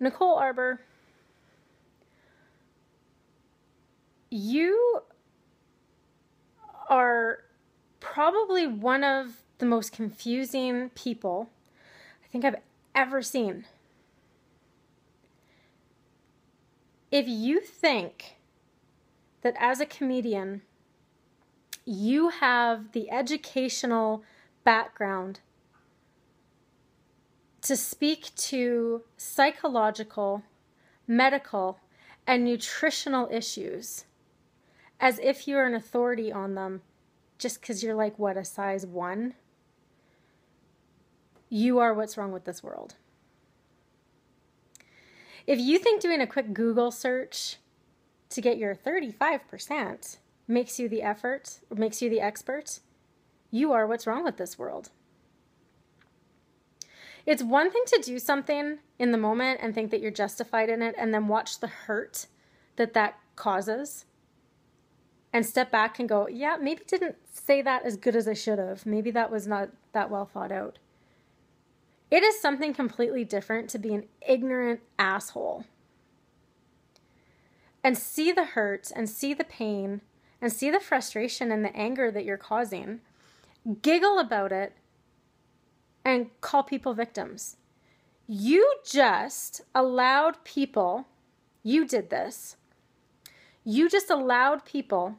Nicole Arbour, you are probably one of the most confusing people I think I've ever seen. If you think that as a comedian, you have the educational background to speak to psychological, medical, and nutritional issues as if you're an authority on them just because you're like, what, a size 1? You are what's wrong with this world. If you think doing a quick Google search to get your 35% makes you the effort, or makes you the expert, you are what's wrong with this world. It's one thing to do something in the moment and think that you're justified in it and then watch the hurt that that causes and step back and go, yeah, maybe didn't say that as good as I should have. Maybe that was not that well thought out. It is something completely different to be an ignorant asshole and see the hurt and see the pain and see the frustration and the anger that you're causing, giggle about it, and call people victims. You just allowed people, you did this, you just allowed people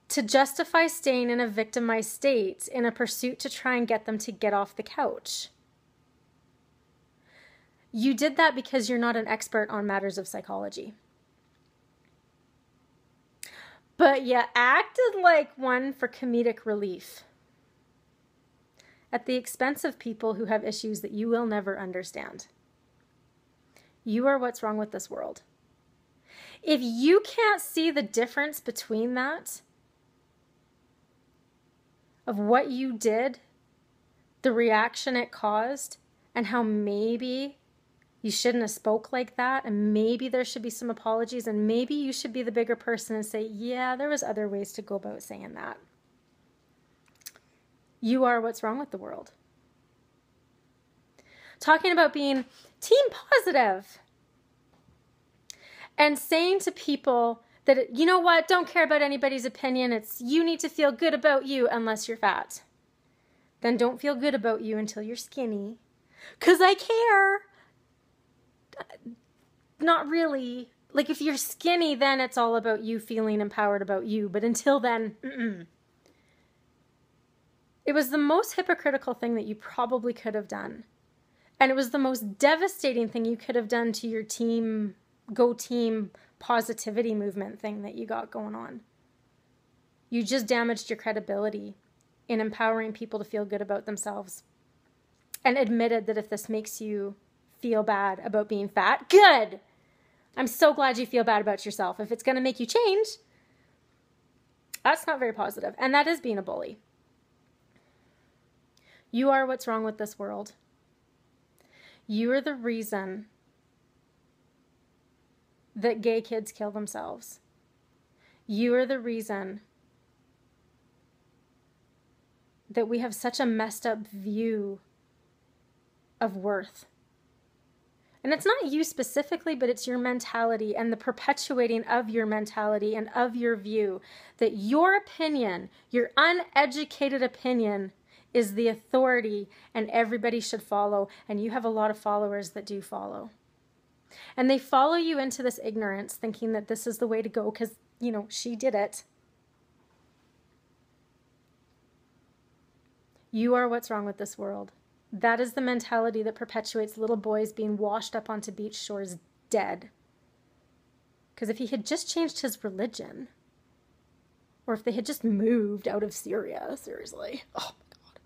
to justify staying in a victimized state in a pursuit to try and get them to get off the couch. You did that because you're not an expert on matters of psychology. But you acted like one for comedic relief at the expense of people who have issues that you will never understand. You are what's wrong with this world. If you can't see the difference between that, of what you did, the reaction it caused, and how maybe you shouldn't have spoke like that, and maybe there should be some apologies, and maybe you should be the bigger person and say, yeah, there was other ways to go about saying that. You are what's wrong with the world. Talking about being team positive and saying to people that, you know what, don't care about anybody's opinion. It's you need to feel good about you unless you're fat. Then don't feel good about you until you're skinny. 'Cause I care. Not really. Like if you're skinny, then it's all about you feeling empowered about you. But until then, It was the most hypocritical thing that you probably could have done. And it was the most devastating thing you could have done to your team, go team positivity movement thing that you got going on. You just damaged your credibility in empowering people to feel good about themselves and admitted that if this makes you feel bad about being fat, good. I'm so glad you feel bad about yourself. If it's going to make you change, that's not very positive. And that is being a bully. You are what's wrong with this world. You are the reason that gay kids kill themselves. You are the reason that we have such a messed up view of worth. And it's not you specifically, but it's your mentality and the perpetuating of your mentality and of your view that your opinion, your uneducated opinion, is the authority and everybody should follow. And you have a lot of followers that do follow. And they follow you into this ignorance thinking that this is the way to go because, you know, she did it. You are what's wrong with this world. That is the mentality that perpetuates little boys being washed up onto beach shores dead. Because if he had just changed his religion, or if they had just moved out of Syria, seriously, oh my God.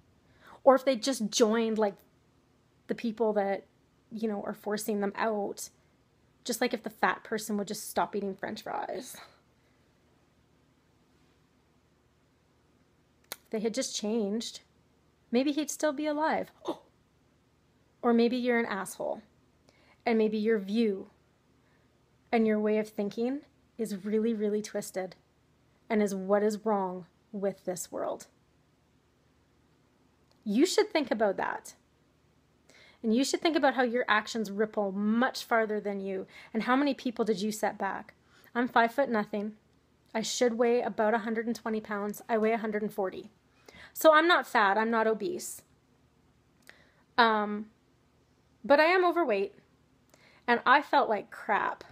Or if they just joined like the people that, you know, are forcing them out, just like if the fat person would just stop eating French fries. If they had just changed, maybe he'd still be alive. Oh. Or maybe you're an asshole. And maybe your view and your way of thinking is really, really twisted and is what is wrong with this world. You should think about that. And you should think about how your actions ripple much farther than you, and how many people did you set back. I'm 5 foot nothing. I should weigh about 120 pounds. I weigh 140. So I'm not fat. I'm not obese. But I am overweight. And I felt like crap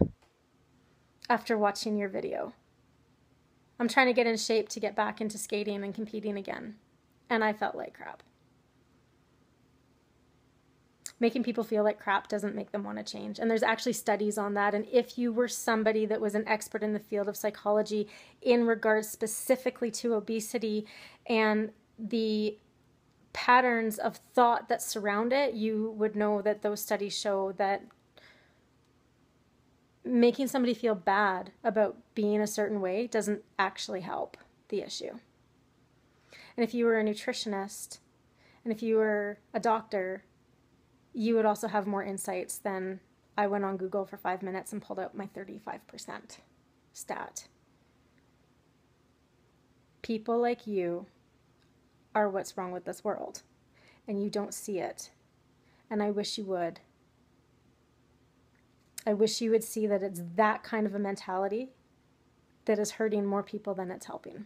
after watching your video. I'm trying to get in shape to get back into skating and competing again. And I felt like crap. Making people feel like crap doesn't make them want to change. And there's actually studies on that. And if you were somebody that was an expert in the field of psychology in regards specifically to obesity and the patterns of thought that surround it, you would know that those studies show that making somebody feel bad about being a certain way doesn't actually help the issue. And if you were a nutritionist, and if you were a doctor, you would also have more insights than I went on Google for 5 minutes and pulled out my 35% stat. People like you are what's wrong with this world, and you don't see it. And I wish you would. I wish you would see that it's that kind of a mentality that is hurting more people than it's helping.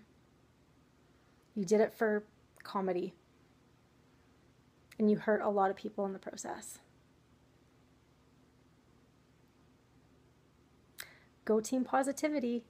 You did it for comedy, and you hurt a lot of people in the process. Go team positivity.